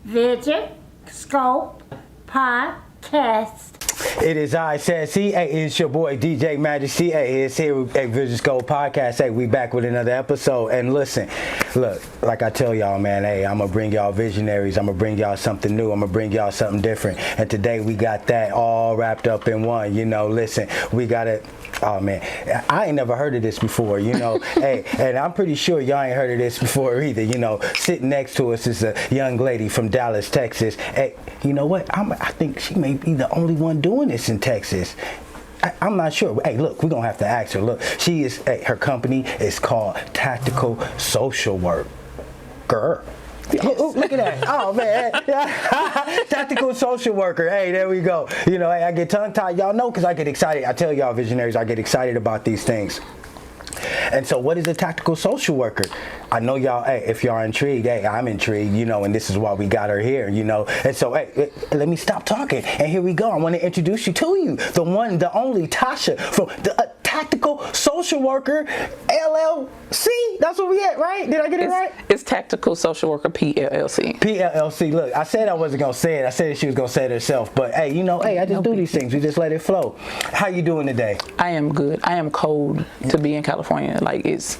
VisionScopePodcast. It is I, says he. Hey, it's your boy DJ Majesty. Hey, it's here with VisionScopePodcast. Hey, we back with another episode. And listen, look, like I tell y'all, man, hey, I'm gonna bring y'all visionaries. I'm gonna bring y'all something new. I'm gonna bring y'all something different. And today we got that all wrapped up in one. You know, listen, we got it. Oh man, I ain't never heard of this before, you know. Hey, and I'm pretty sure y'all ain't heard of this before either. You know, sitting next to us is a young lady from Dallas, Texas. Hey, you know what? I think she may be the only one doing this in Texas. I'm not sure. Hey, look, we're gonna have to ask her. Look, she is. Hey, her company is called Tactical Social Work. Girl. Look at that. Oh, man. Tactical social worker. Hey, there we go. You know, hey, I get tongue-tied. Y'all know because I get excited. I tell y'all visionaries, I get excited about these things. And so what is a tactical social worker? I know y'all, hey, if y'all are intrigued, hey, I'm intrigued, you know, and this is why we got her here, you know. And so, hey, let me stop talking. And here we go. I want to introduce you to you, the one, the only Tasha from the Tactical Social Worker LLC. That's what we at, right? Did I get it right? It's Tactical Social Worker pLLC. pLLC. Look, I said I wasn't gonna say it. I said that she was gonna say it herself. But hey, you know, hey, I just do these things. We just let it flow. How you doing today? I am good. I am cold to be in California. Like it's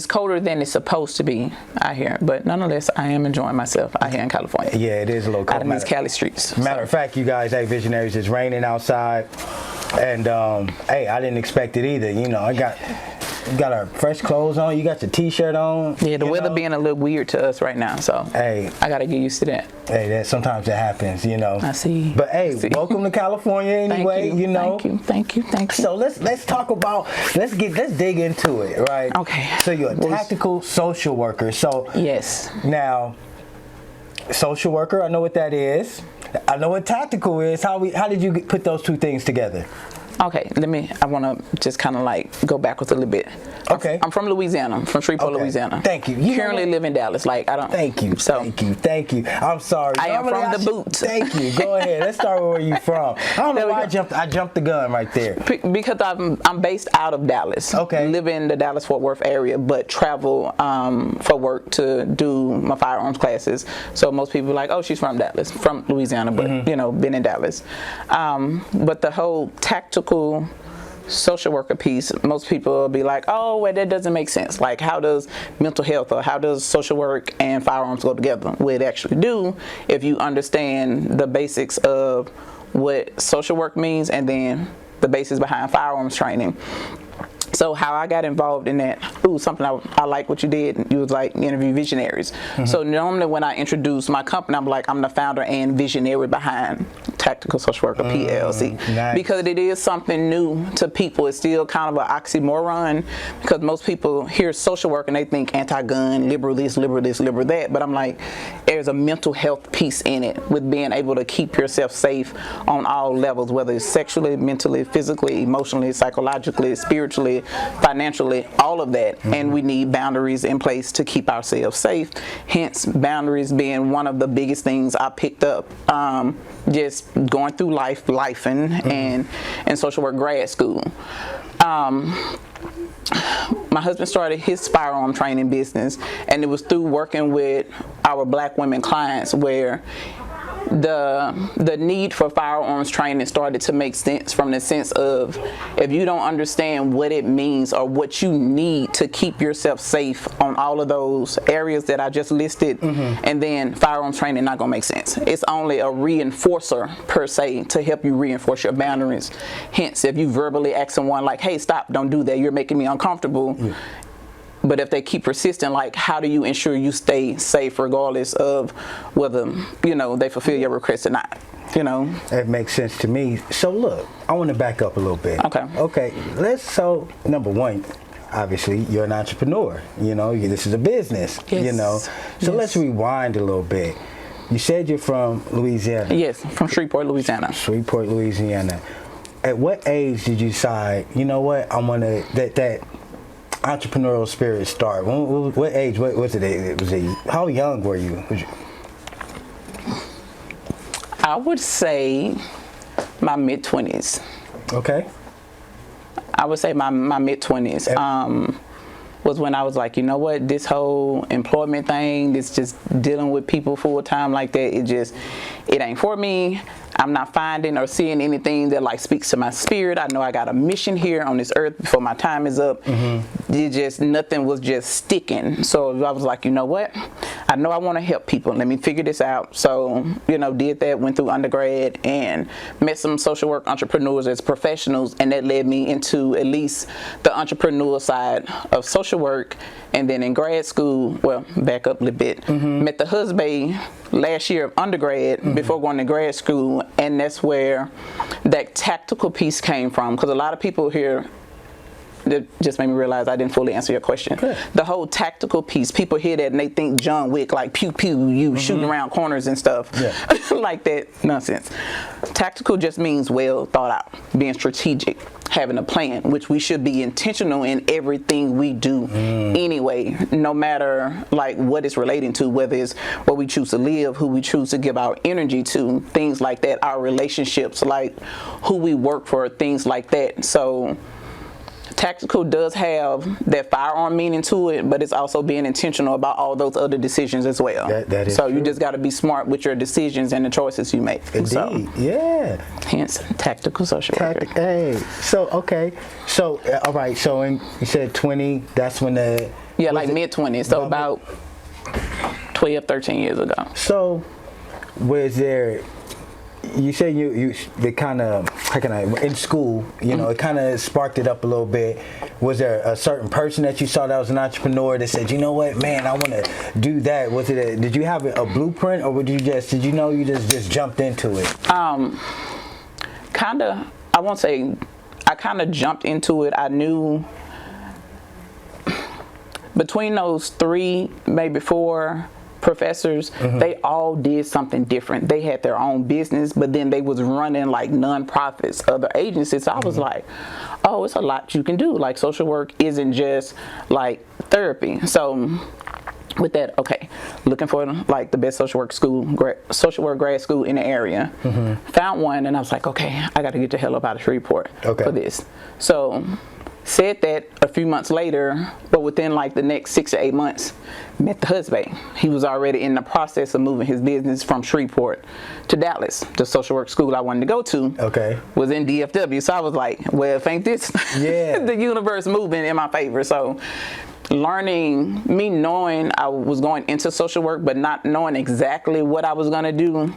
colder than it's supposed to be out here, but nonetheless, I am enjoying myself out here in California. Yeah, it is a little cold. Out in these Cali streets. Matter of fact, you guys, hey, visionaries, it's raining outside, and hey, I didn't expect it either. You know, you got our fresh clothes on. You got your t-shirt on. Yeah, the weather being a little weird to us right now, so hey, I gotta get used to that. Hey, sometimes it happens, you know. I see. But hey, welcome to California anyway. Thank you, you know. Thank you. So let's talk about let's dig into it, right? Okay. So you're a tactical social worker. So yes. Now, social worker, I know what that is. I know what tactical is. How did you put those two things together? Okay, I want to just kind of like go backwards a little bit. Okay. I'm from Louisiana. I'm from Shreveport, Louisiana. Thank you. You currently live in Dallas. Like, I don't. Thank you. Thank you. I'm sorry. I am from the boot. Thank you. Go ahead. Let's start with where you from. I don't know why I jumped the gun right there. Because I'm based out of Dallas. Okay. Live in the Dallas-Fort Worth area, but travel for work to do my firearms classes. So most people are like, oh, she's from Dallas, from Louisiana, but you know, been in Dallas. But the whole tactical social worker piece, most people will be like, oh, well, that doesn't make sense. Like, how does mental health or how does social work and firearms go together? Well, it actually do if you understand the basics of what social work means and then the basis behind firearms training. So how I got involved in that, something I like what you did. You was like interview visionaries. So normally when I introduce my company, I'm like, I'm the founder and visionary behind Tactical Social Worker pLLC. Nice. Because it is something new to people. It's still kind of an oxymoron because most people hear social work and they think anti-gun, liberal this, liberal that. But I'm like, there's a mental health piece in it with being able to keep yourself safe on all levels, whether it's sexually, mentally, physically, emotionally, psychologically, spiritually, financially, all of that. And we need boundaries in place to keep ourselves safe. Hence, boundaries being one of the biggest things I picked up just going through lifing and social work grad school. My husband started his firearm training business, and it was through working with our black women clients where the need for firearms training started to make sense from the sense of if you don't understand what it means or what you need to keep yourself safe on all of those areas that I just listed, and then firearms training not gonna make sense. It's only a reinforcer per se to help you reinforce your boundaries. Hence, if you verbally ask someone like, hey, stop, don't do that, you're making me uncomfortable. But if they keep persisting, like, how do you ensure you stay safe regardless of whether, you know, they fulfill your request or not, you know? That makes sense to me. So look, I want to back up a little bit. Okay. So number one, obviously you're an entrepreneur, you know, this is a business, you know. So let's rewind a little bit. You said you're from Louisiana. Yes, from Shreveport, Louisiana. Shreveport, Louisiana. At what age did you decide, you know what, I want to, that entrepreneurial spirit start? What age? What was it? How young were you? I would say my mid-20s. Okay. I would say my mid-20s. was when I was like, you know what, this whole employment thing, this just dealing with people full time like that, it ain't for me. I'm not finding or seeing anything that like speaks to my spirit. I know I got a mission here on this earth before my time is up. Nothing was just sticking. So I was like, you know what? I know I want to help people. Let me figure this out. So, did that, went through undergrad and met some social work entrepreneurs as professionals. And that led me into at least the entrepreneurial side of social work. And then in grad school, well, back up a little bit, met the husband last year of undergrad before going to grad school. And that's where that tactical piece came from. Because a lot of people here, that just made me realize I didn't fully answer your question. Good. The whole tactical piece, people hear that and they think John Wick, like pew pew, you shooting around corners and stuff. Like that nonsense. Tactical just means well thought out, being strategic, having a plan, which we should be intentional in everything we do anyway, no matter like what it's relating to, whether it's what we choose to live, who we choose to give our energy to, things like that, our relationships, like who we work for, things like that. So tactical does have that firearm meaning to it, but it's also being intentional about all those other decisions as well. That is so true. You just got to be smart with your decisions and the choices you make. Indeed, so, yeah. Hence, tactical social worker. Hey, so okay, so all right. So you said 20. That's when the like mid-20s. So about 12, 13 years ago. So was there? You say they kind of, in school, it kind of sparked it up a little bit. Was there a certain person that you saw that was an entrepreneur that said, you know what, man, I want to do that? Was it did you have a blueprint, or did you just jumped into it? Kind of, I won't say, I kind of jumped into it. I knew between those 3, maybe 4 professors, they all did something different. They had their own business, but then they was running like nonprofits, other agencies. So I was like, oh, it's a lot you can do. Like social work isn't just like therapy. So with that, okay, looking for like the best social work grad school in the area. Found one, and I was like, okay, I got to get the hell up out of Shreveport for this. So said that a few months later, but within like the next 6 to 8 months, met the husband. He was already in the process of moving his business from Shreveport to Dallas. The social work school I wanted to go to was in DFW. So I was like, well, if ain't this the universe moving in my favor. So knowing I was going into social work, but not knowing exactly what I was going to do,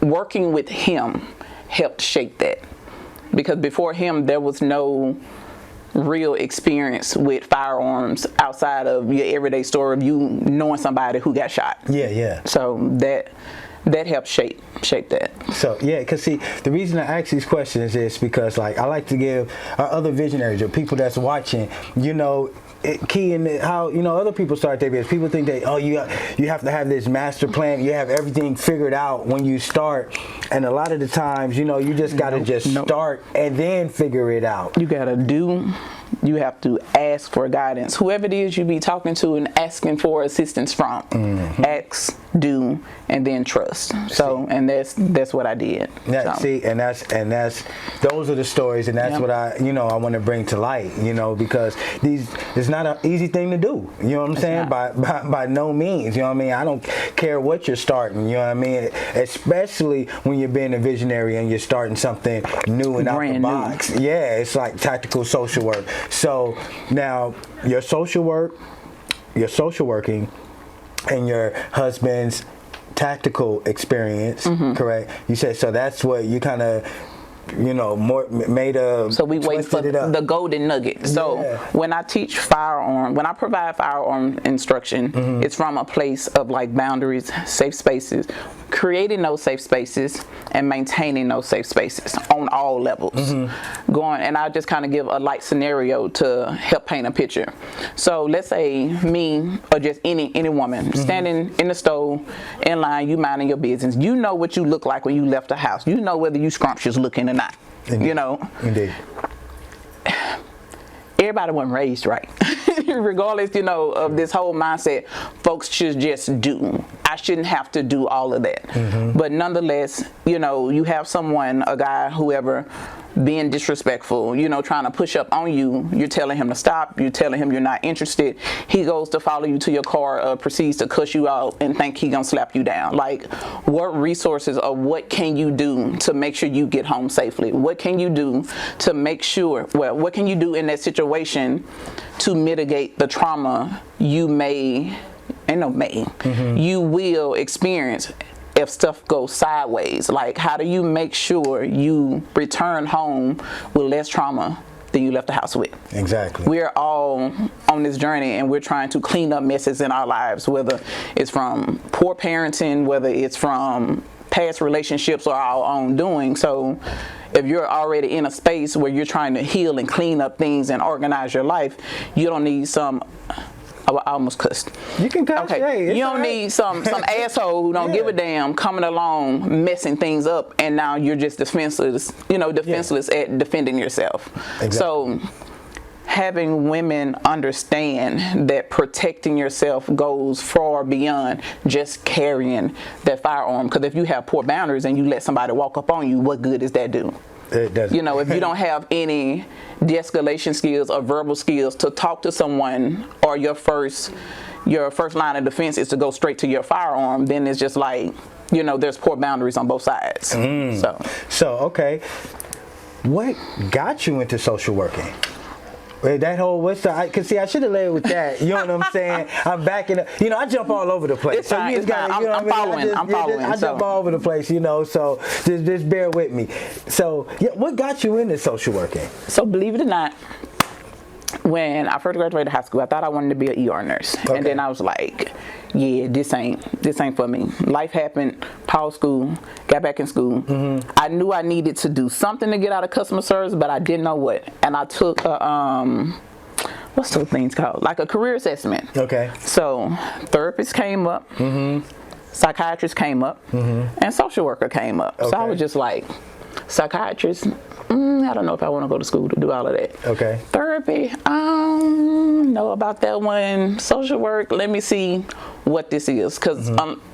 working with him helped shape that. Because before him, there was no real experience with firearms outside of your everyday story of you knowing somebody who got shot. So that helped shape that. So because see, the reason I ask these questions is because like I like to give our other visionaries or people that's watching, key in how other people start their business. People think that you have to have this master plan, you have everything figured out when you start, and a lot of the times you just got to start and then figure it out. You have to ask for guidance. Whoever it is you be talking to and asking for assistance from, ask, do, and then trust. So, and that's what I did. Yeah, so. See, and that's those are the stories, and that's what I want to bring to light. Because it's not an easy thing to do. You know what I'm saying? By no means. You know what I mean? I don't care what you're starting. You know what I mean? Especially when you're being a visionary and you're starting something new and out the box. Yeah, it's like tactical social work. So now your social working, and your husband's tactical experience, correct? You said so. That's what you kind of more made a. So we wait for the golden nugget. So when I teach when I provide firearm instruction, it's from a place of like boundaries, safe spaces, creating those safe spaces and maintaining those safe spaces on all levels. And I'll just kind of give a light scenario to help paint a picture. So let's say me or just any woman standing in the store in line, you minding your business. You know what you look like when you left the house. You know whether you scrumptious looking or not. Indeed. Indeed. Everybody wasn't raised right. Regardless, of this whole mindset, folks should just do. I shouldn't have to do all of that. But nonetheless, you know, you have someone, a guy, whoever, being disrespectful, you know, trying to push up on you. You're telling him to stop. You're telling him you're not interested. He goes to follow you to your car, proceeds to cuss you out and think he gonna slap you down. Like, what resources or what can you do to make sure you get home safely? What can you do to make sure, well, what can you do in that situation to mitigate the trauma you may, you will experience if stuff goes sideways? Like, how do you make sure you return home with less trauma than you left the house with? Exactly. We're all on this journey, and we're trying to clean up messes in our lives, whether it's from poor parenting, whether it's from past relationships or our own doing. So if you're already in a space where you're trying to heal and clean up things and organize your life, you don't need some, I almost cussed. You can cuss. Okay. Hey, you don't need some asshole who don't give a damn coming along messing things up, and now you're just defenseless at defending yourself. Exactly. So having women understand that protecting yourself goes far beyond just carrying that firearm. Because if you have poor boundaries and you let somebody walk up on you, what good does that do? It doesn't. You know, if you don't have any de-escalation skills or verbal skills to talk to someone, or your first line of defense is to go straight to your firearm, then it's just like, you know, there's poor boundaries on both sides. So okay, what got you into social working? That whole cause see, I should have led with that. You know what I'm saying? I'm backing up. You know, I jump all over the place. It's fine. It's fine. I'm following. I jump all over the place. You know, so just bear with me. So, yeah, what got you into social working? So, believe it or not, when I first graduated high school, I thought I wanted to be an ER nurse, and then I was like, yeah, this ain't for me. Life happened, paused school, got back in school. I knew I needed to do something to get out of customer service, but I didn't know what. And I took a, what's those things called? Like a career assessment. Okay. So therapists came up, psychiatrists came up, and social worker came up. Okay. So I was just like, psychiatrist, I don't know if I want to go to school to do all of that. Okay. Therapy, I don't know about that one. Social work, let me see what this is. Because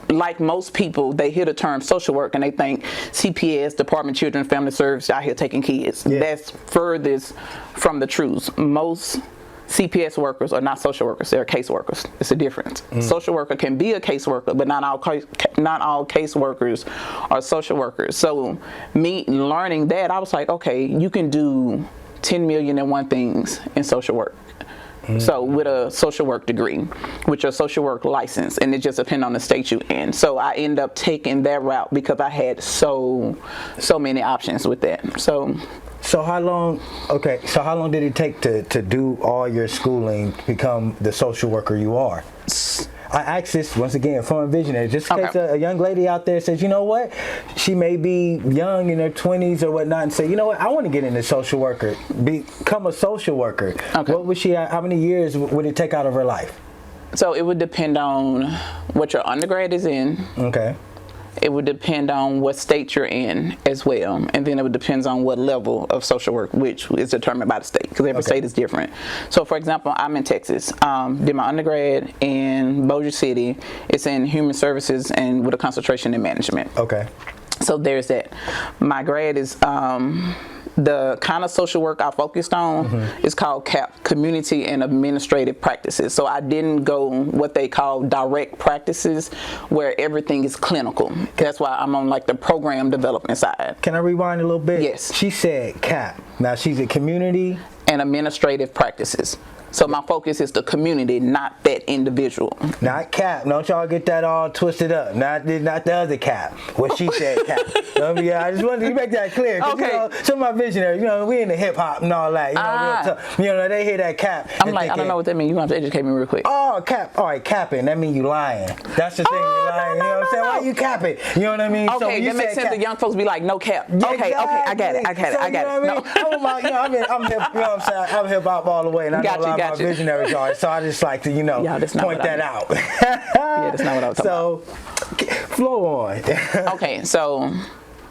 like most people, they hear the term social work and they think CPS, Department of Children and Family Services, out here taking kids. Yeah. That's furthest from the truth. Most CPS workers are not social workers, they're case workers. It's a difference. Social worker can be a case worker, but not all case workers are social workers. So me learning that, I was like, okay, you can do 10 million and one things in social work. So with a social work degree, with your social work license, and it just depends on the state you're in. So I end up taking that route because I had so many options with that. So how long did it take to do all your schooling, become the social worker you are? I ask this once again from a visionary, just in case a young lady out there says, you know what, she may be young in her 20s or whatnot, and say, you know what, I want to get into social worker, become a social worker. Okay. What would she? How many years would it take out of her life? So it would depend on what your undergrad is in. Okay. It would depend on what state you're in as well, and then it would depend on what level of social work, which is determined by the state, because every state is different. So for example, I'm in Texas, did my undergrad in Bossier City. It's in human services and with a concentration in management. Okay. So there's that. My grad is the kind of social work I focused on is called CAP, Community and Administrative Practices. So I didn't go what they call direct practices, where everything is clinical. That's why I'm on like the program development side. Can I rewind a little bit? Yes. She said CAP. Now she's a Community and Administrative Practices. So my focus is the community, not that individual. Not Cap. Don't y'all get that all twisted up. Not the other Cap. What she said, Cap. Yeah, I just wanted to make that clear. Okay. You know, some of my visionaries, you know, we into hip hop and all that. You know, they hear that Cap. I'm like, I don't know what that means. You have to educate me real quick. Oh, Cap. All right, capping. That means you lying. That's the thing. You're lying. You know what I'm saying? Why you capping? You know what I mean? Okay, so that makes sense. The young folks be like, no cap. Yeah, okay, I got it. I got it. I'm hip. You know what I'm saying? I'm hip hop all the way, and I know my visionaries are, so I just like to, you know, point that out. Yeah, that's not what I was talking about. So, flow on. Okay, so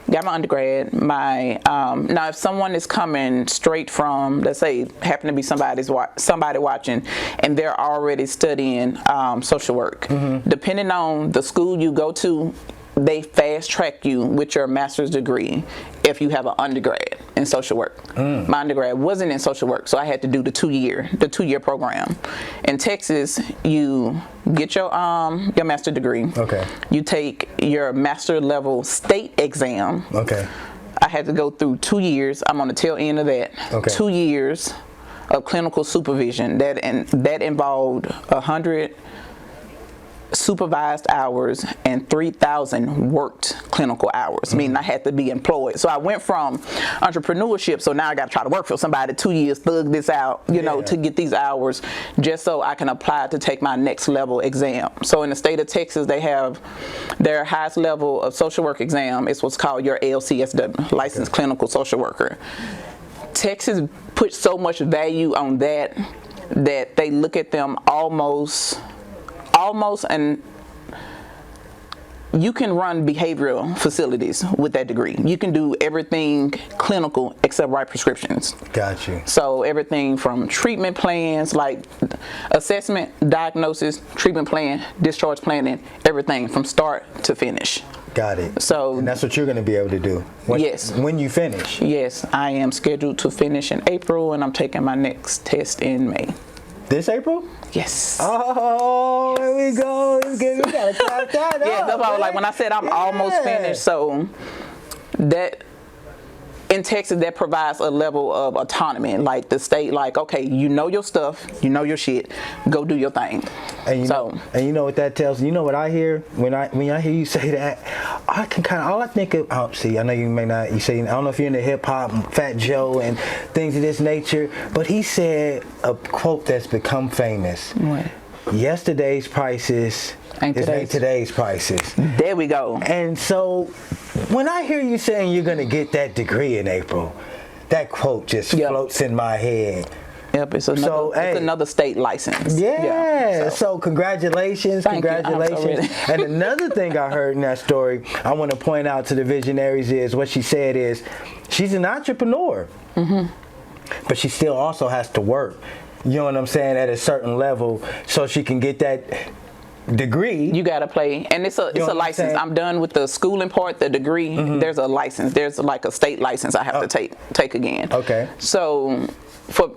got my undergrad. My now, if someone is coming straight from, let's say, happen to be somebody watching, and they're already studying social work, depending on the school you go to, they fast track you with your master's degree if you have an undergrad in social work. My undergrad wasn't in social work, so I had to do the two-year program. In Texas, you get your master's degree. Okay. You take your master level state exam. Okay. I had to go through 2 years. I'm on the tail end of that. Okay. 2 years of clinical supervision. That involved 100 supervised hours and 3,000 worked clinical hours, meaning I had to be employed. So I went from entrepreneurship, so now I got to try to work for somebody 2 years, thug this out, you know, to get these hours just so I can apply to take my next level exam. So in the state of Texas, they have their highest level of social work exam is what's called your LCSW, Licensed Clinical Social Worker. Texas puts so much value on that they look at them almost, and you can run behavioral facilities with that degree. You can do everything clinical except write prescriptions. Got you. So everything from treatment plans, like assessment, diagnosis, treatment plan, discharge planning, everything from start to finish. Got it. So, and that's what you're going to be able to do. Yes. When you finish. Yes, I am scheduled to finish in April, and I'm taking my next test in May. This April? Yes. Oh, here we go. We gotta clap that up. Yeah, that's why I was like, when I said I'm almost finished, so that in Texas, that provides a level of autonomy. Like the state, like, okay, you know your stuff, you know your shit, go do your thing. And you know what that tells me? You know what I hear when I hear you say that? I can kind of, all I think of, I know you may not, you say, I don't know if you're into hip hop, Fat Joe and things of this nature, but he said a quote that's become famous. What? Yesterday's prices ain't today's prices. There we go. And so when I hear you saying you're going to get that degree in April, that quote just floats in my head. Yep, it's another state license. Yeah. So congratulations. Thank you. And another thing I heard in that story, I want to point out to the visionaries is what she said is she's an entrepreneur, but she still also has to work. You know what I'm saying, at a certain level, so she can get that degree. You gotta play, and it's a license. I'm done with the schooling part. The degree, there's a license. There's like a state license I have to take again. Okay. So for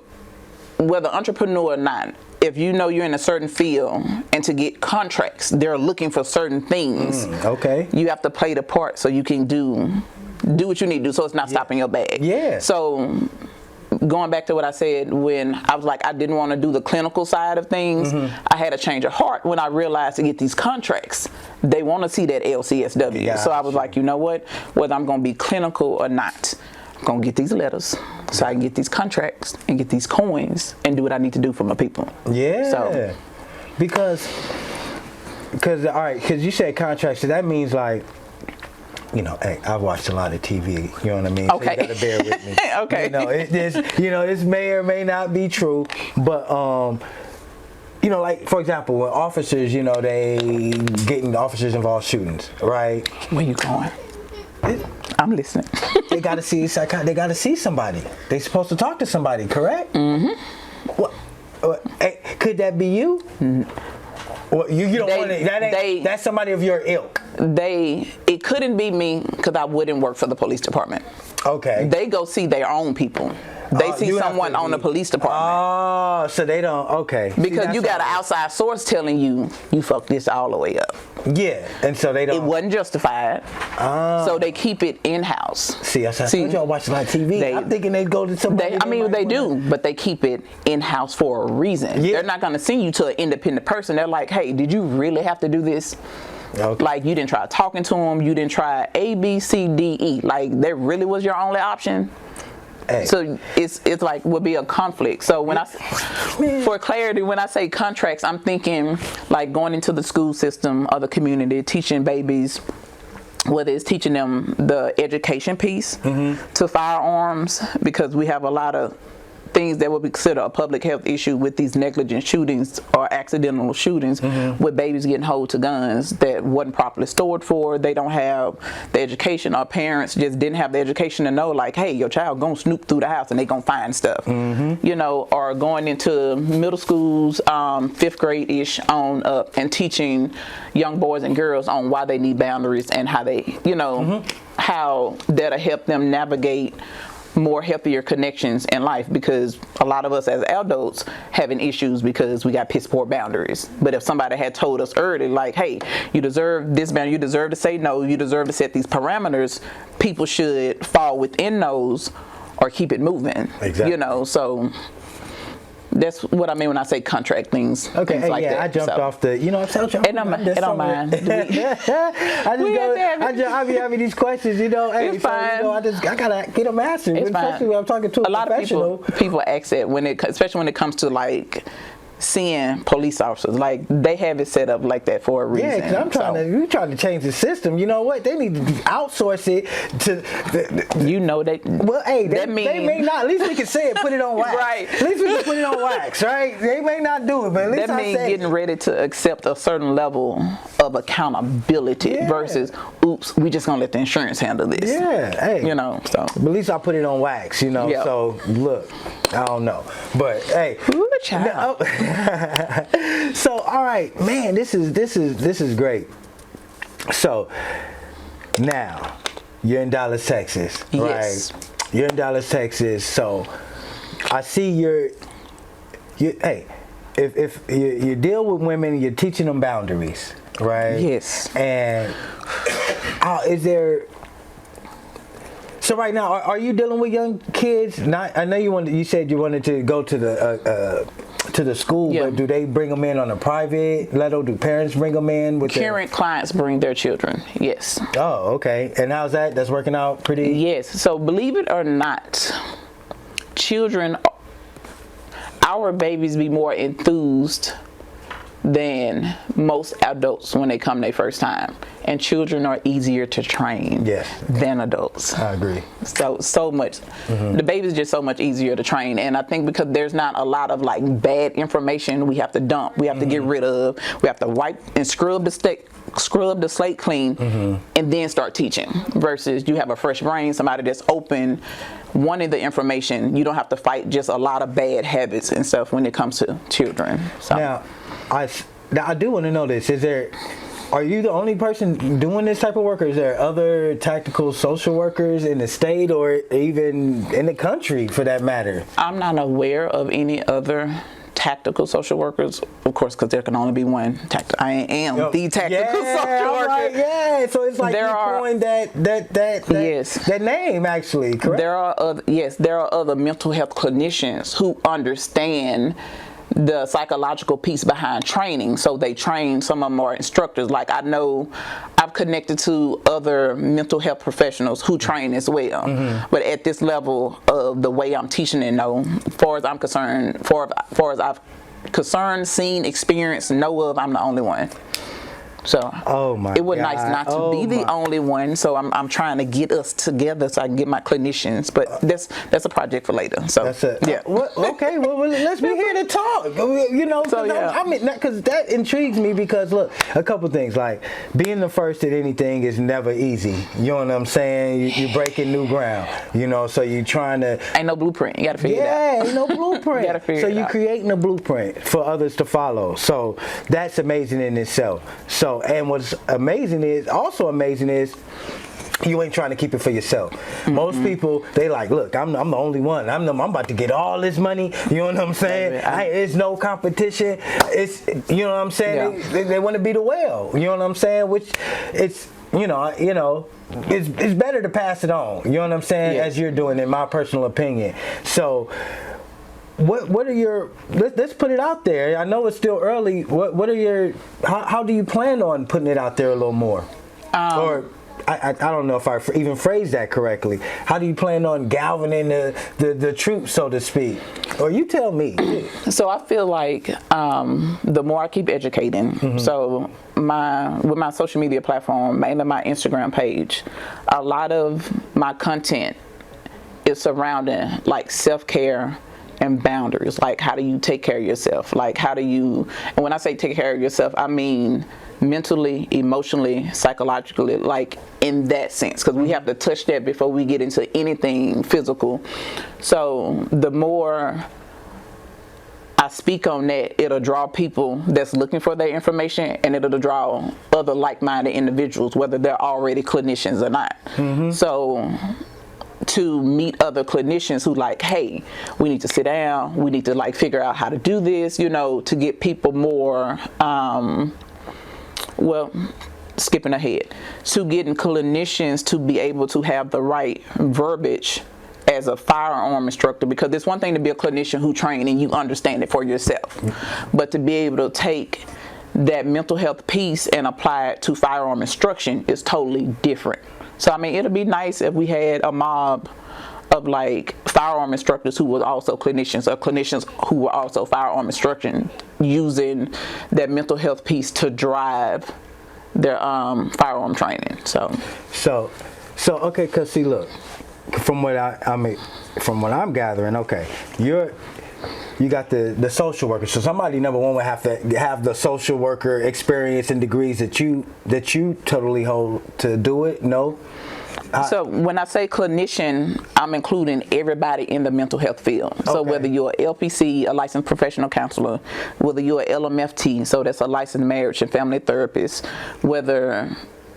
whether entrepreneur or not, if you know you're in a certain field and to get contracts, they're looking for certain things. Okay. You have to play the part so you can do what you need to do, so it's not stopping your bag. Yeah. So going back to what I said when I was like, I didn't want to do the clinical side of things, I had a change of heart when I realized to get these contracts, they want to see that LCSW. Gotcha. So I was like, you know what, whether I'm going to be clinical or not, I'm going to get these letters so I can get these contracts and get these coins and do what I need to do for my people. Yeah. So, because all right, because you said contracts, so that means like, you know, hey, I've watched a lot of TV, you know what I mean? Okay. So you gotta bear with me. Okay. This may or may not be true, but you know, like for example, when officers, you know, they getting officers involved shootings, right? Where you going? I'm listening. They gotta see they gotta see somebody. They supposed to talk to somebody, correct? Hey, could that be you? Well, you don't want to. That's somebody of your ilk. It couldn't be me because I wouldn't work for the police department. Okay. They go see their own people. They see someone on the police department. Oh, so they don't. Okay. Because you got an outside source telling you fucked this all the way up. Yeah, and so they don't. It wasn't justified. So they keep it in house. See, I told y'all watch a lot of TV. I'm thinking they go to somebody. They do, but they keep it in house for a reason. Yeah. They're not going to send you to an independent person. They're like, hey, did you really have to do this? Okay. Like you didn't try talking to them. You didn't try A, B, C, D, E. Like that really was your only option. Hey. So it's like would be a conflict. So when for clarity, when I say contracts, I'm thinking like going into the school system or the community, teaching babies, whether it's teaching them the education piece to firearms, because we have a lot of things that would be considered a public health issue with these negligent shootings or accidental shootings with babies getting hold to guns that wasn't properly stored for. They don't have the education, or parents just didn't have the education to know, like, hey, your child gonna snoop through the house and they gonna find stuff. You know, or going into middle schools, 5th grade-ish on up, and teaching young boys and girls on why they need boundaries and how they, you know, how that'll help them navigate more healthier connections in life, because a lot of us as adults having issues because we got piss poor boundaries. But if somebody had told us early, like, hey, you deserve this boundary, you deserve to say no, you deserve to set these parameters, people should fall within those or keep it moving. Exactly. You know, so that's what I mean when I say contract things. Okay, things like that. I jumped off the, you know, I told you. It don't mind. I be having these questions, you know. Hey, It's fine. You know, I gotta get them answered, It's especially fine. when I'm talking to a lot professional. of people ask that especially when it comes to like seeing police officers, like they have it set up like that for a reason. Yeah, because you're trying to change the system. You know what? They need to outsource it to. You know that. Well, hey, they mean- may not. At least we can say it, put it on wax. Right. At least we can put it on wax, right? They may not do it, but at least That I means say getting ready to accept a certain level of accountability versus, oops, we just gonna let the insurance handle this. Yeah, hey. You know, so. But at least I put it on wax, you know. Yep. So look, I don't know, but hey. Ooh, child. So all right, man, this is great. So now you're in Dallas, Texas, Yes. right? You're in Dallas, Texas. So I see you. Hey, if you deal with women, you're teaching them boundaries, right? Yes. And is there? So right now, are you dealing with young kids? I know you said you wanted to go to the school, Yeah. but do they bring them in on a private level? Do parents bring them in with Current clients bring their children. Yes. Oh, okay. And how's that? That's working out pretty. Yes. So believe it or not, children, our babies be more enthused than most adults when they come their first time, and children are easier to train than adults. I agree. So much. The baby's just so much easier to train, and I think because there's not a lot of like bad information we have to dump, we have to get rid of, we have to wipe and scrub the slate clean, and then start teaching. Versus you have a fresh brain, somebody that's open, wanting the information. You don't have to fight just a lot of bad habits and stuff when it comes to children. So. Now, I do want to know this. Are you the only person doing this type of work, or is there other tactical social workers in the state or even in the country for that matter? I'm not aware of any other tactical social workers, of course, because there can only be one tactical. I am the tactical social worker. Like, yeah, so it's like you coined that name, actually, correct? There are other mental health clinicians who understand the psychological piece behind training, so they train. Some of them are instructors. Like I know I've connected to other mental health professionals who train as well, but at this level of the way I'm teaching it, no, far as I'm concerned, far as I've seen, experienced, know of, I'm the only one. So it was nice not to be the only one. So I'm trying to get us together so I can get my clinicians. But that's a project for later. So okay. Well, let's be here to talk. You know, because that intrigues me. Because look, a couple things, like being the first at anything is never easy. You know what I'm saying? You're breaking new ground. You know, so you're trying to. Ain't no blueprint. You got to figure it out. Yeah, ain't no blueprint. You got to figure it out. So you're creating a blueprint for others to follow. So that's amazing in itself. So, and what's also amazing is you ain't trying to keep it for yourself. Most people, they like, look, I'm the only one. I'm about to get all this money. You know what I'm saying? It's no competition. It's, you know what I'm saying? Yeah. They want to be the whale. You know what I'm saying? Which it's, you know, it's better to pass it on. You know what I'm saying? Yeah. As you're doing, in my personal opinion. So. What are your, let's put it out there. I know it's still early. What are your, how do you plan on putting it out there a little more? Or I don't know if I even phrased that correctly. How do you plan on galvanizing the troops, so to speak? Or you tell me. So I feel like the more I keep educating, so with my social media platform, mainly my Instagram page, a lot of my content is surrounding like self-care, and boundaries. Like, how do you take care of yourself? Like, how do you, and when I say take care of yourself, I mean mentally, emotionally, psychologically, like in that sense, because we have to touch that before we get into anything physical. So the more I speak on that, it'll draw people that's looking for their information, and it'll draw other like-minded individuals, whether they're already clinicians or not. So to meet other clinicians who like, hey, we need to sit down, we need to like figure out how to do this, you know, to get people more, well, skipping ahead, to getting clinicians to be able to have the right verbiage as a firearm instructor, because it's one thing to be a clinician who train and you understand it for yourself, but to be able to take that mental health piece and apply it to firearm instruction is totally different. So I mean, it'll be nice if we had a mob of like firearm instructors who were also clinicians, or clinicians who were also firearm instruction, using that mental health piece to drive their firearm training. So okay, cause see, look, from what from what I'm gathering, okay, you got the social worker. So somebody, number one, would have to have the social worker experience and degrees that you totally hold to do it. No. So when I say clinician, I'm including everybody in the mental health field. So whether you're a LPC, a licensed professional counselor, whether you're a LMFT, so that's a licensed marriage and family therapist,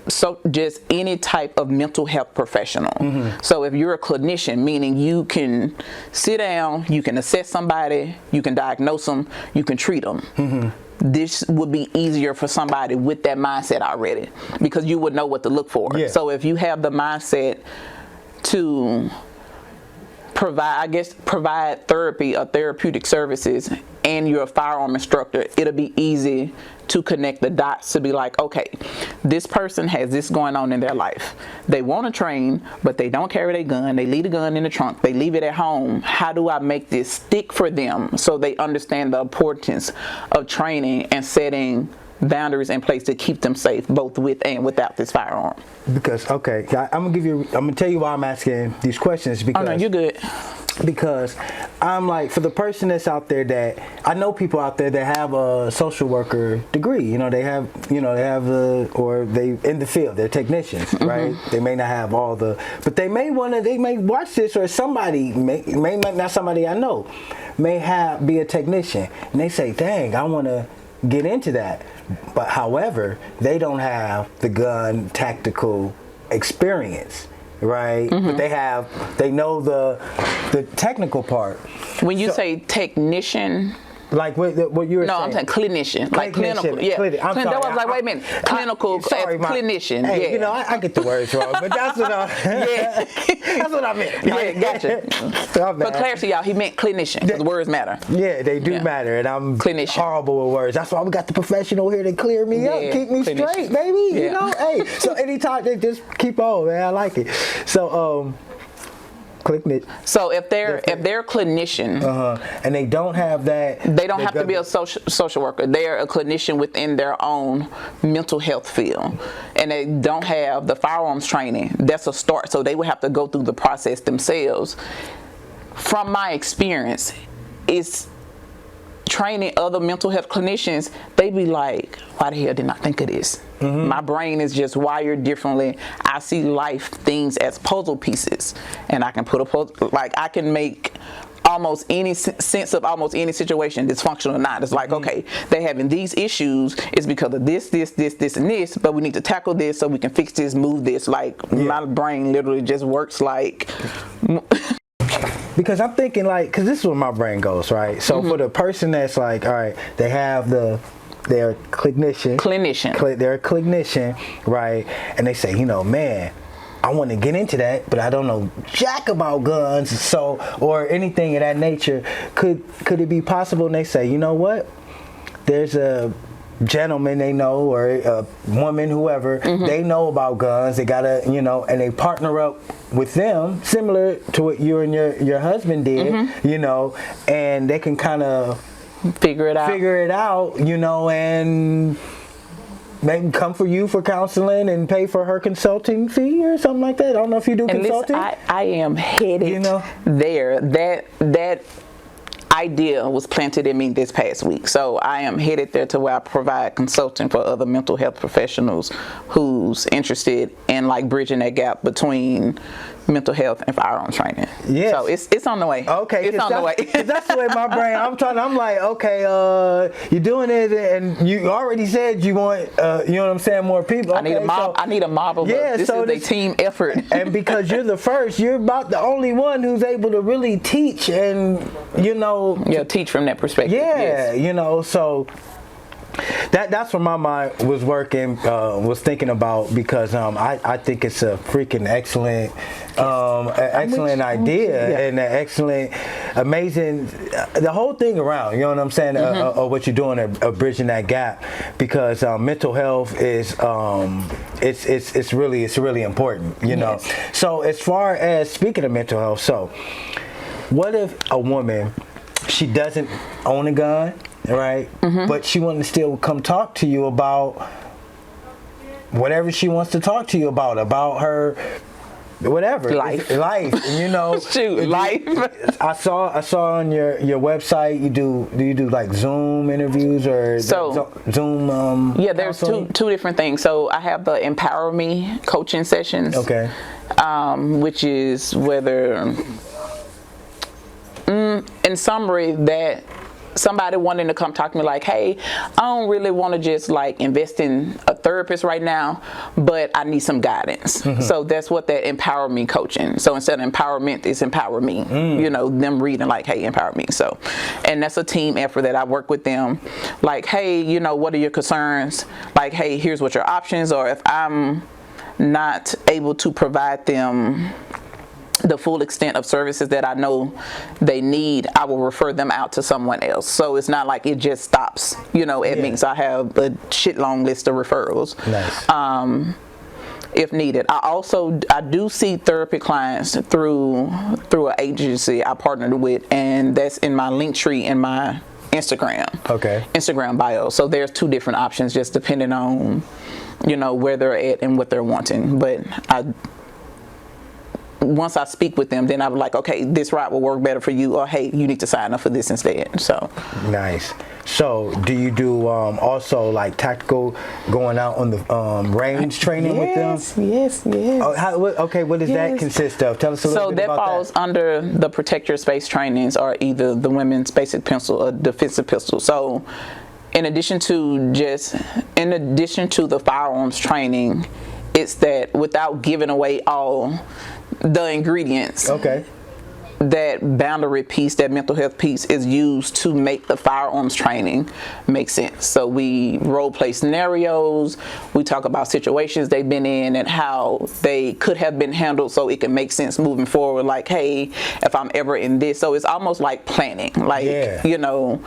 so just any type of mental health professional. So if you're a clinician, meaning you can sit down, you can assess somebody, you can diagnose them, you can treat them. This would be easier for somebody with that mindset already, because you would know what to look for. So if you have the mindset to provide therapy or therapeutic services, and you're a firearm instructor, it'll be easy to connect the dots to be like, okay, this person has this going on in their life. They want to train, but they don't carry their gun. They leave the gun in the trunk. They leave it at home. How do I make this stick for them so they understand the importance of training and setting boundaries in place to keep them safe, both with and without this firearm? Because I'm gonna tell you why I'm asking these questions. Because no, you're good. Because I'm like, for the person that's out there, that I know people out there that have a social worker degree, you know, or they in the field, they're technicians, right? They may not have all but they may watch this, or somebody may not somebody I know may be a technician, and they say, dang, I want to get into that, but however, they don't have the gun tactical experience. Right, but they know the technical part. When you say technician, like what you were saying. No, I'm saying clinician, like clinical. Yeah, I'm sorry. I was like, wait a minute, clinical clinician. Hey, yeah, you know, I get the words wrong, but that's what that's what I meant. Yeah, gotcha. For clarity, y'all, he meant clinician, because words matter. Yeah, they do matter, and I'm clinician. Horrible with words. That's why we got the professional here to clear me up, keep me straight, baby. You know, hey. So anytime they just keep on, man, I like it. So So if they're a clinician, and they don't have that, they don't have to be a social worker. They're a clinician within their own mental health field, and they don't have the firearms training. That's a start. So they would have to go through the process themselves. From my experience, it's training other mental health clinicians. They be like, why the hell didn't I think of this? My brain is just wired differently. I see life things as puzzle pieces, and I can put a puzzle, like I can make almost any sense of almost any situation, dysfunctional or not. It's like, okay, they're having these issues. It's because of this, and this, but we need to tackle this so we can fix this, move this. Like my brain literally just works like. Because I'm thinking, like, because this is where my brain goes, right? So for the person that's like, all right, they have they're a clinician, they're a clinician, right? And they say, you know, man, I want to get into that, but I don't know jack about guns, so, or anything of that nature. Could it be possible? And they say, you know what? There's a gentleman they know, or a woman, whoever, they know about guns. They gotta, you know, and they partner up with them, similar to what you and your husband did, you know, and they can kind of figure it out, you know, and maybe come for you for counseling and pay for her consulting fee or something like that. I don't know if you do consulting. Listen, I am headed there. That idea was planted in me this past week. So I am headed there to where I provide consulting for other mental health professionals who's interested in like bridging that gap between mental health and firearms training. Yes. So it's on the way. Okay. It's on the way. That's the way my brain, I'm like, okay, you're doing it and you already said you want, you know what I'm saying, more people. Okay, I need a mob of us. This is a team effort. And because you're the first, you're about the only one who's able to really teach and, you know. Yeah, teach from that perspective. Yeah, yes. you know, so that's what my mind was working, was thinking about, because I think it's a freaking excellent idea and an excellent, amazing, the whole thing around, you know what I'm saying, of what you're doing, of bridging that gap, because mental health is, it's really important, you know. So as far as speaking of mental health, so what if a woman, she doesn't own a gun, right? But she wants to still come talk to you about whatever she wants to talk to you about her, whatever life, you know. Shoot, life. I saw on your website you do like Zoom interviews or Zoom. Yeah, there's two different things. So I have the Empower Me coaching sessions. Okay. Which is whether, in summary, that somebody wanting to come talk to me like, hey, I don't really want to just like invest in a therapist right now, but I need some guidance. So that's what that Empower Me coaching. So instead of empowerment, it's empower me. You know, them reading like, hey, empower me. So, and that's a team effort that I work with them. Like, hey, you know, what are your concerns? Like, hey, here's what your options are. If I'm not able to provide them the full extent of services that I know they need, I will refer them out to someone else. So it's not like it just stops, you know, at me. So I have a shit long list of referrals. Nice. If needed. I do see therapy clients through an agency I partnered with, and that's in my link tree in my Instagram bio. So there's two different options, just depending on, you know, where they're at and what they're wanting. But once I speak with them, then I'm like, okay, this route will work better for you, or hey, you need to sign up for this instead. So nice. So do you do also like tactical, going out on the range training with them? Yes. Oh, what does that consist of? Tell us a little bit about that. So that falls under the Protect Your Space trainings, or either the women's basic pistol or defensive pistol. So in addition to the firearms training, it's that without giving away all the ingredients, that boundary piece, that mental health piece, is used to make the firearms training make sense. So we role play scenarios, we talk about situations they've been in and how they could have been handled so it can make sense moving forward. Like, hey, if I'm ever in this, so it's almost like planning, like, you know,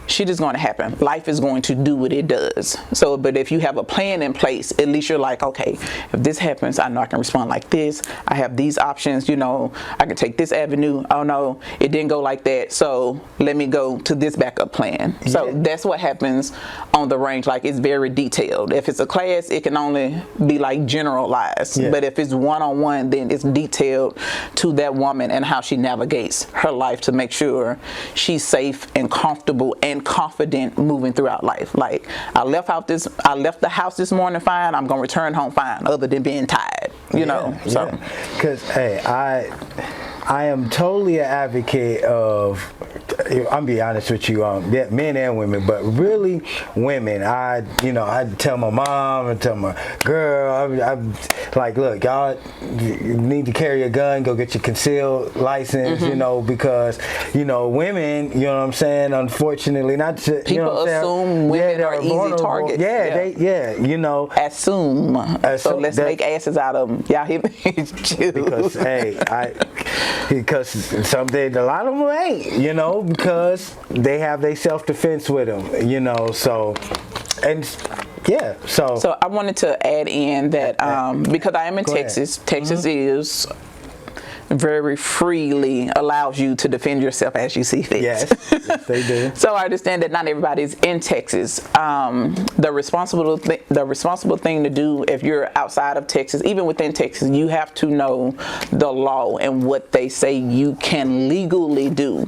shit is going to happen. Life is going to do what it does. So, but if you have a plan in place, at least you're like, okay, if this happens, I know I can respond like this. I have these options, you know, I can take this avenue. Oh no, it didn't go like that. So let me go to this backup plan. So that's what happens on the range. Like, it's very detailed. If it's a class, it can only be like generalized. But if it's one-on-one, then it's detailed to that woman and how she navigates her life to make sure she's safe and comfortable and confident moving throughout life. Like, I left the house this morning fine, I'm gonna return home fine, other than being tired, you know. So because hey, I am totally an advocate of, I'm be honest with you, men and women, but really women. I tell my mom and tell my girl, I'm like, look, y'all, you need to carry a gun, go get your concealed license, you know, because, you know, women, you know what I'm saying, unfortunately, not to, people, you know what I'm assume women are easy targets. They, you know. Assume. So let's make asses out of them. Y'all hear me? Because, hey, because someday a lot of them ain't, you know, because they have their self-defense with them, you know, so, and so I wanted to add in that because I am in Texas. Texas is very freely allows you to defend yourself as you see fit. Yes, yes they do. So I understand that not everybody's in Texas. The responsible thing to do if you're outside of Texas, even within Texas, you have to know the law and what they say you can legally do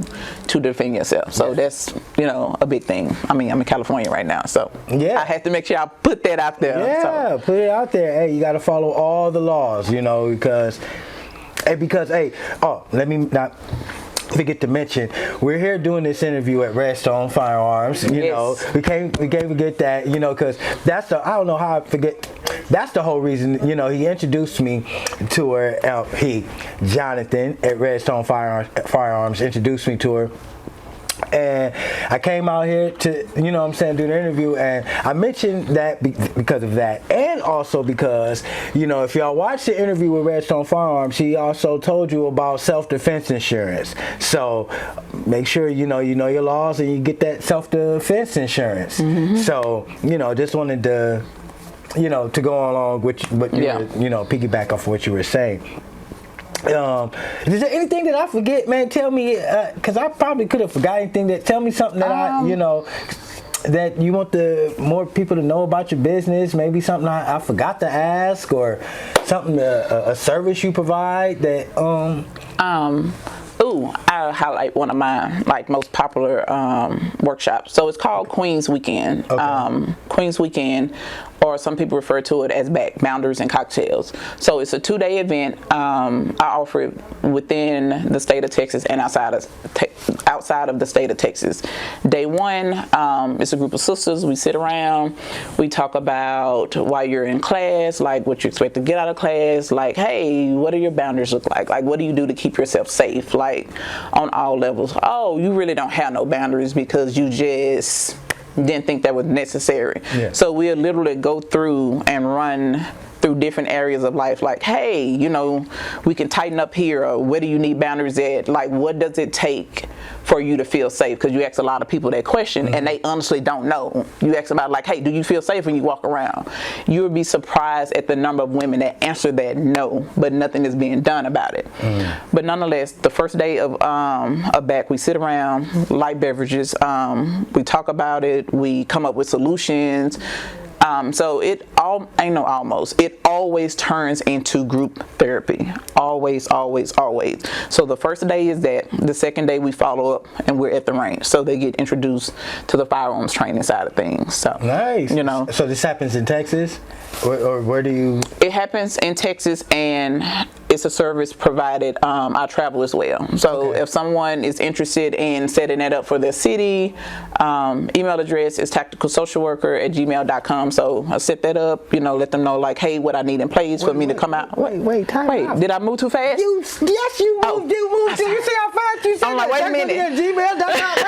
to defend yourself. So that's, a big thing. I mean, I'm in California right now, so I have to make sure I put that out there. Yeah, put it out there. Hey, you got to follow all the laws, because let me not forget to mention, we're here doing this interview at Redstone Firearms. We can't forget that, because that's the whole reason, he introduced me to her. Jonathan at Redstone Firearms introduced me to her. And I came out here to, do the interview, and I mentioned that because of that, and also because, if y'all watch the interview with Redstone Firearms, she also told you about self-defense insurance. So make sure you know your laws and you get that self-defense insurance. Mm-hmm. So just wanted to to go along with what you were, piggyback off what you were saying. Is there anything that I forget, man? Tell me, because I probably could have forgot anything. Tell me something that that you want the more people to know about your business. Maybe something I forgot to ask, or something a service you provide that. I'll highlight one of my most popular workshops. So it's called Queen's Weekend. Okay. Queen's Weekend, or some people refer to it as Boundaries and Cocktails. So it's a 2-day event. I offer it within the state of Texas and outside of the state of Texas. Day one, it's a group of sisters. We sit around. We talk about why you're in class, like what you expect to get out of class, like, hey, what do your boundaries look like? Like, what do you do to keep yourself safe? Like, on all levels. Oh, you really don't have no boundaries because you just didn't think that was necessary. Yeah. So we'll literally go through and run through different areas of life, like, hey, we can tighten up here, or where do you need boundaries at? Like, what does it take for you to feel safe? Because you ask a lot of people that question, mm-hmm. and they honestly don't know. You ask about, like, hey, do you feel safe when you walk around? You would be surprised at the number of women that answer that no, but nothing is being done about it. Mm-hmm. But nonetheless, the first day of back, we sit around, light beverages, we talk about it, we come up with solutions. So it always turns into group therapy. Always. So the first day is that. The second day we follow up and we're at the range. So they get introduced to the firearms training side of things. So nice. So this happens in Texas? Or where do you? It happens in Texas, and it's a service provided. I travel as well. So if someone is interested in setting that up for their city, email address is tacticalsocialworker@gmail.com. So I set that up, let them know, like, hey, what I need in place for me to come out. Wait, time out. Did I move too fast? Yes, you moved. You see how fast you said I'm like, wait a minute. Gmail.com.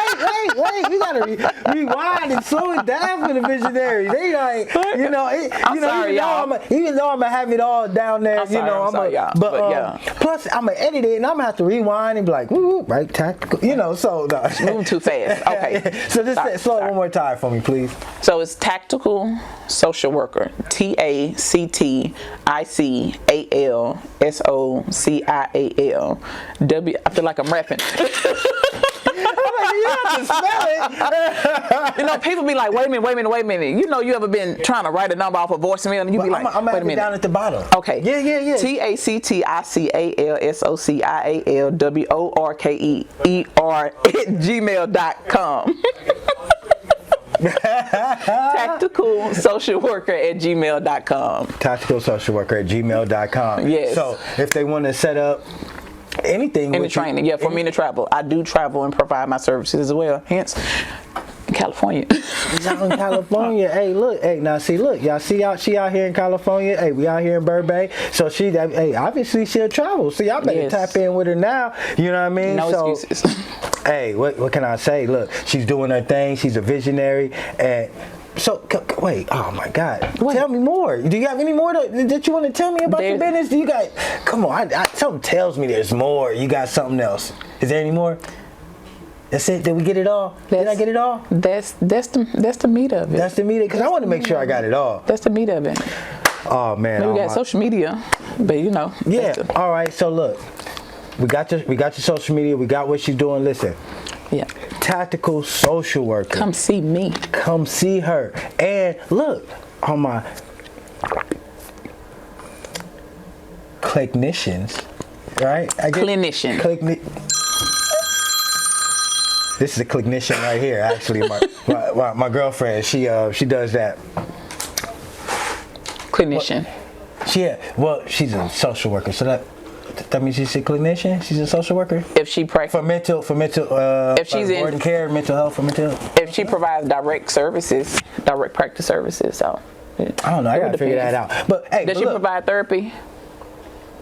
Wait, you gotta rewind and slow it down for the visionary. They like, I'm sorry, y'all. Even though I'm gonna have it all down there, I'm sorry, y'all. But plus I'm gonna edit it and I'm gonna have to rewind and be like, woo, right, tactical, so no. Moving too fast. Okay. So just slow it one more time for me, please. So it's Tactical Social Worker, TACTICALSOCIAL. I feel like I'm rapping. You have to spell it. People be like, wait a minute. You ever been trying to write a number off a voicemail and you be like, I'm wait a minute. Down at the bottom. Okay. Yeah. TACTICALSOCIALWORKER@gmail.com. TacticalSocialWorker@gmail.com. TacticalSocialWorker@gmail.com. Yes. So if they want to set up anything in the training, for me to travel, I do travel and provide my services as well. Hence, California. Out in California. Y'all see she out here in California. Hey, we out here in Burbank. So obviously she'll travel. So y'all better tap in with her now. You know what I mean? No excuses. Hey, what can I say? Look, she's doing her thing. She's a visionary. And so, wait, oh my God. What? Tell me more. Do you have any more that you want to tell me about your business? Do you got, come on, something tells me there's more. You got something else. Is there any more? That's it? Did we get it all? Did I get it all? That's the meat of it. That's the meat of it? Because I want to make sure I got it all. That's the meat of it. Oh, man. We got social media, but Yeah, all right, so look. we got your social media. We got what you're doing. Listen. Yeah. Tactical social worker. Come see me. Come see her. And look, on my clinicians, right? Clinician. This is a clinician right here. Actually, my girlfriend. She does that. Clinician. She's a social worker. So that means she's a clinician. She's a social worker. If she for mental, if she's in care, mental health for mental health. If she provides direct practice services, so. I don't know. I gotta figure that out. But hey, does she provide therapy?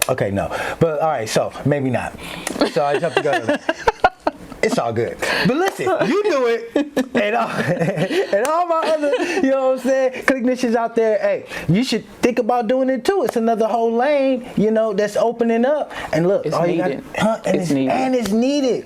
Okay, no. But all right, so maybe not. So I just have to go to that. It's all good. But listen, you do it, and all my other, you know what I'm saying, clinicians out there, hey, you should think about doing it too. It's another whole lane, that's opening up. And look, it's needed. It's needed.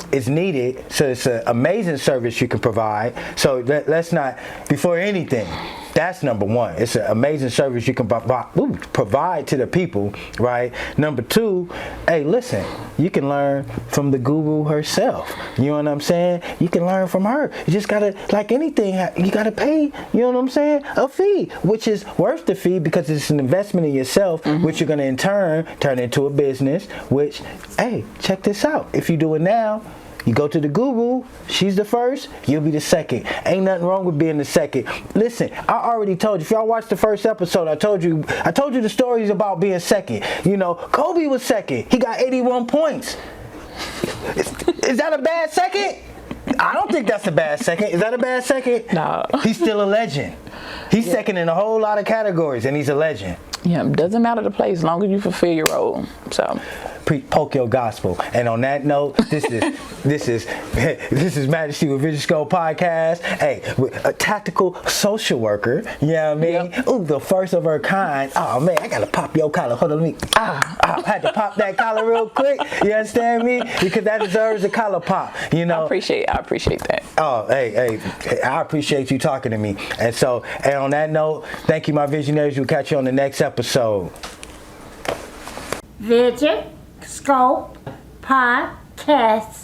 It's needed, so it's an amazing service you can provide. So let's not, before anything, that's number one. It's an amazing service you can provide to the people, right? Number two, hey, listen, you can learn from the guru herself. You know what I'm saying? You can learn from her. You just gotta, like anything, you gotta pay, you know what I'm saying, a fee, which is worth the fee because it's an investment in yourself, which you're gonna in turn turn into a business, which, hey, check this out. If you do it now, you go to the guru, she's the first, you'll be the second. Ain't nothing wrong with being the second. Listen, I already told you, if y'all watched the first episode, I told you the stories about being second. Kobe was second. He got 81 points. Is that a bad second? I don't think that's a bad second. Is that a bad second? No. He's still a legend. He's second in a whole lot of categories, and he's a legend. Yeah, doesn't matter the place, as long as you fulfill your role. So. Poke your gospel. And on that note, this is Majesty with VisionScope Podcast. Hey, a tactical social worker. You know what I mean? Yep. Ooh, the first of her kind. Oh man, I gotta pop your collar. Hold on, let me. I had to pop that collar real quick. You understand me? Because that deserves a collar pop. I appreciate that. Oh, hey, I appreciate you talking to me. And on that note, thank you, my visionaries. We'll catch you on the next episode. VisionScope Podcast.